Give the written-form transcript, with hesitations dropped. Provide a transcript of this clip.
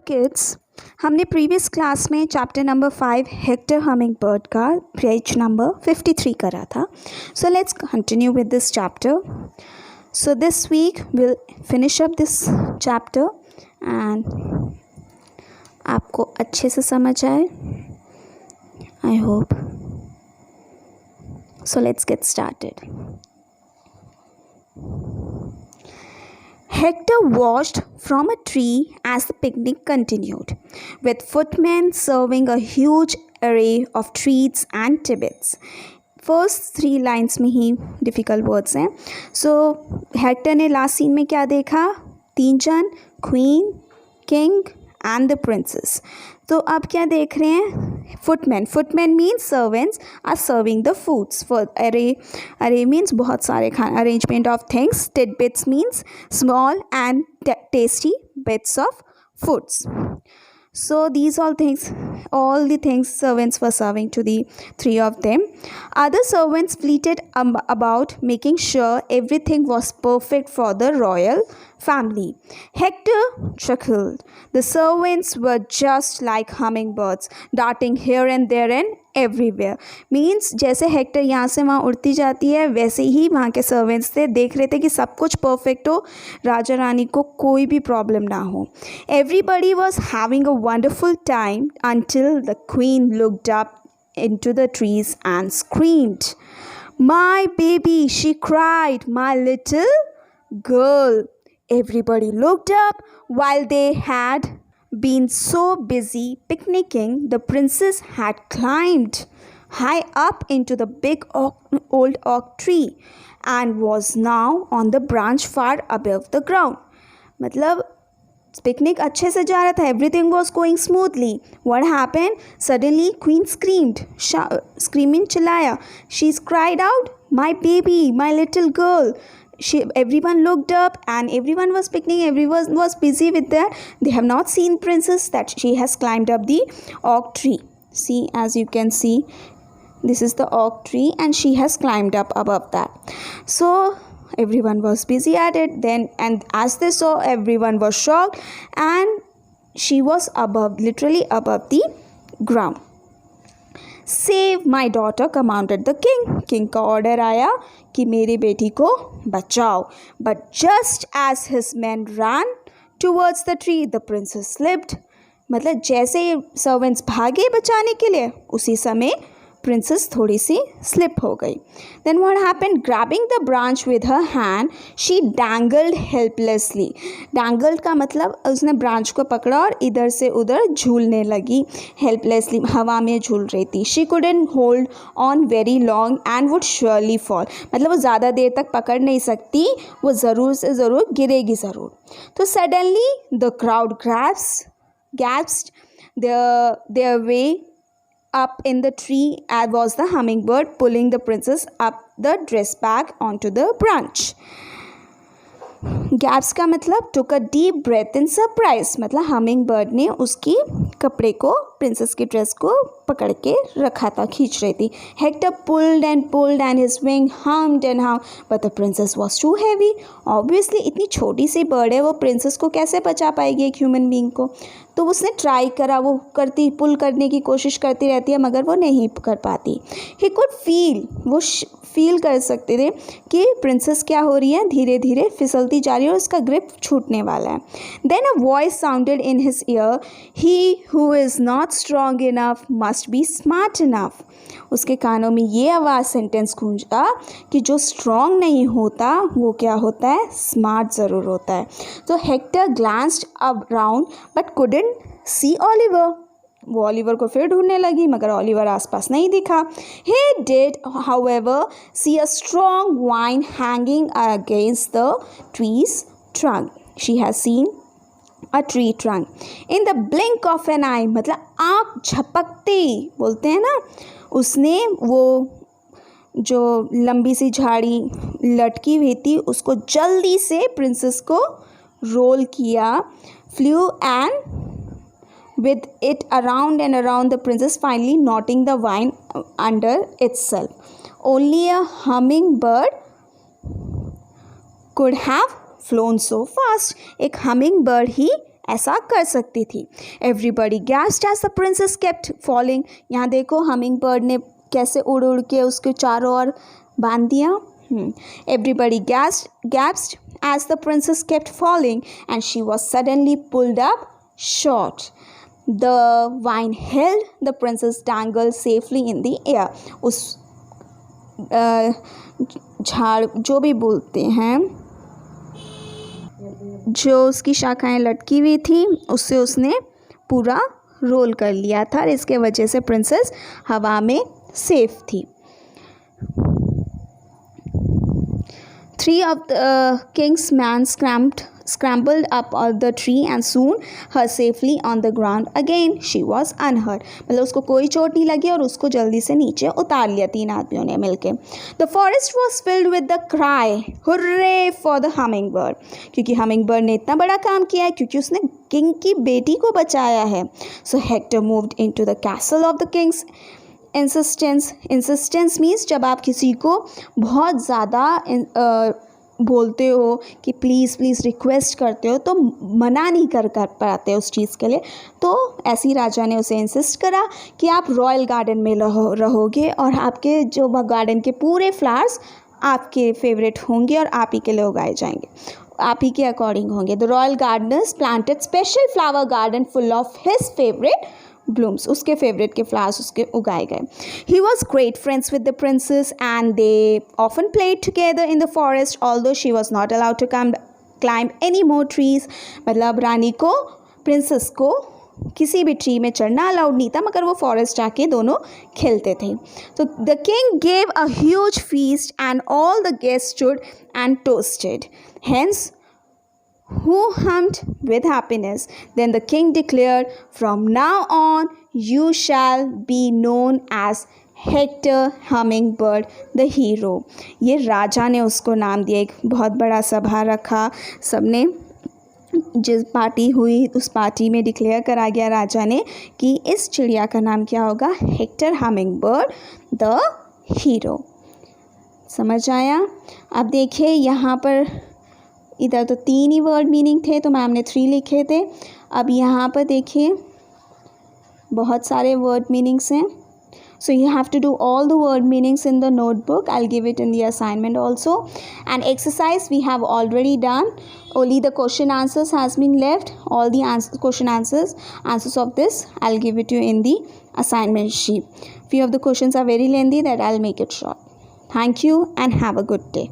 Kids, हमने previous class में chapter number 5 Hector humming bird का पेज नंबर 53 करा था. So let's continue with this chapter. So this week will finish up this chapter and आपको अच्छे से समझ आए, I hope. So let's get started. Hector watched from a tree as the picnic continued, with footmen serving a huge array of treats and tidbits. First 3 lines में ही difficult words हैं. So Hector ने last scene में क्या देखा? 3 जन, queen, king and the princess. तो अब क्या देख रहे हैं? Footmen means servants are serving the foods. For array means बहुत सारे खाना. Arrangement of things. Tidbits means small and tasty bits of foods. So these all the things servants were serving to the 3 of them. Other servants flitted about, making sure everything was perfect for the royal family. Hector chuckled. The servants were just like hummingbirds, darting here and there and everywhere. Means जैसे Hector यहाँ से वहाँ उड़ती जाती है, वैसे ही वहाँ के सर्वेंट्स थे, देख रहे थे कि सब कुछ परफेक्ट हो, राजा रानी को कोई भी प्रॉब्लम ना हो. Everybody was having a wonderful time until the queen looked up into the trees and screamed. "My baby!" she cried. "My little girl!" Everybody looked up. While they had been so busy picnicking, the princess had climbed high up into the big old oak tree and was now on the branch far above the ground. मतलब picnic अच्छे से जा रहा था. Everything was going smoothly. What happened? Suddenly queen screamed. Screaming चिल्लाया. She cried out, "My baby, my little girl!" Everyone looked up and everyone was picnicking. Everyone was busy with that. They have not seen princess that she has climbed up the oak tree. See, as you can see, this is the oak tree and she has climbed up above that. So everyone was busy at it. Then, and as they saw, everyone was shocked and she was above, literally above the ground. "Save my daughter," commanded the king. King का order आया कि मेरी बेटी को बचाओ. But just as his men ran towards the tree, the princess slipped. मतलब जैसे servants भागे बचाने के लिए, उसी समय प्रिंसेस थोड़ी सी स्लिप हो गई. Then what happened? Grabbing the branch with her hand, she dangled helplessly. Dangled का मतलब उसने ब्रांच को पकड़ा और इधर से उधर झूलने लगी. Helplessly हवा में झूल रही थी. She couldn't hold on very long and would surely fall. मतलब वो ज़्यादा देर तक पकड़ नहीं सकती, वो ज़रूर से ज़रूर गिरेगी ज़रूर. तो suddenly the crowd gasped their way up in the tree, as was the hummingbird pulling the princess up the dress bag onto the branch. Gasp का मतलब took a deep breath in surprise. मतलब hummingbird ने उसकी कपड़े को, princess की dress को पकड़ के रखा था, खींच रही थी. Hector pulled and his wing hummed and hummed, but the princess was too heavy. Obviously इतनी छोटी सी बर्ड है, वो प्रिंसेस को कैसे बचा पाएगी, एक ह्यूमन बीइंग को. तो उसने ट्राई करा, वो पुल करने की कोशिश करती रहती है, मगर वो नहीं कर पाती. He could feel, वो फील कर सकते थे कि प्रिंसेस क्या हो रही है, धीरे धीरे फिसलती जा रही है और उसका ग्रिप छूटने वाला है. Then a voice sounded in his ear, "He who is not strong enough must be smart enough." उसके कानों में ये आवाज़, सेंटेंस गूंजा कि जो स्ट्रॉन्ग नहीं होता वो क्या होता है, स्मार्ट ज़रूर होता है. तो Hector glanced around but couldn't see Oliver. वो ऑलिवर को फिर ढूंढने लगी, मगर ऑलिवर आसपास नहीं दिखा. He did, however, see a strong vine hanging against the tree's trunk. She has seen a tree trunk. In the blink of an eye, मतलब आँख झपकते बोलते हैं ना, उसने वो जो लंबी सी झाड़ी लटकी हुई थी उसको जल्दी से प्रिंसेस को रोल किया. Flew and with it around and around the princess, finally knotting the vine under itself. Only a hummingbird could have flown so fast. एक hummingbird ही ऐसा कर सकती थी। Everybody gasped as the princess kept falling. यहाँ देखो humming bird ने कैसे उड़ उड़ के उसके चारों ओर बांध दिया। Everybody gasped as the princess kept falling and she was suddenly pulled up short. The vine held the princess dangled safely in the air. उस झाड़ जो भी बोलते हैं, जो उसकी शाखाएं लटकी हुई थी उससे उसने पूरा रोल कर लिया था और इसके वजह से प्रिंसेस हवा में सेफ थी। Three of the king's men scrambled up the tree and soon her safely on the ground again. She was unhurt. मतलब उसको कोई चोट नहीं लगी और उसको जल्दी से नीचे उतार लिया 3 आदमियों ने मिलके। The forest was filled with the cry, hooray for the hummingbird. क्योंकि hummingbird ने इतना बड़ा काम किया है, क्योंकि उसने किंग की बेटी को बचाया है। So Hector moved into the castle of the king's insistence means जब आप किसी को बहुत ज़्यादा बोलते हो कि प्लीज़ प्लीज़ रिक्वेस्ट करते हो तो मना नहीं कर पाते उस चीज़ के लिए, तो ऐसी राजा ने उसे इंसिस्ट करा कि आप रॉयल गार्डन में रहोगे और आपके जो गार्डन के पूरे फ्लावर्स आपके फेवरेट होंगे और आप ही के लिए उगाए जाएंगे, आप ही के अकॉर्डिंग होंगे। The royal Gardner's planted special flower garden full of his favourite blooms. उसके फेवरेट के फ्लावर्स उसके उगाए गए। He was great friends with the princess and they often played together in the forest although she was not allowed to climb any more trees. मतलब रानी को, princess को किसी भी ट्री में चढ़ना अलाउड नहीं था, मगर वो फॉरेस्ट जाके दोनों खेलते थे। तो the king gave a huge feast and all the guests stood and toasted, hence who hummed with happiness. Then the king declared, from now on you shall be known as Hector Hummingbird the hero. ये राजा ने उसको नाम दिया। एक बहुत बड़ा सभा रखा, सबने जिस पार्टी हुई उस पार्टी में डिक्लेयर करा गया राजा ने कि इस चिड़िया का नाम क्या होगा, हेक्टर हमिंगबर्ड द हीरो। समझ आया? अब देखिए यहाँ पर इधर तो 3 ही वर्ड मीनिंग थे तो मैम ने 3 लिखे थे। अब यहाँ पर देखिए बहुत सारे वर्ड मीनिंग्स हैं, so you have to do all the word meanings in the notebook. I'll give it in the assignment also. And exercise we have already done, only the question answers has been left. All the question answers of this I'll give it to you in the assignment sheet. Few of the questions are very lengthy, that I'll make it short. Thank you and have a good day.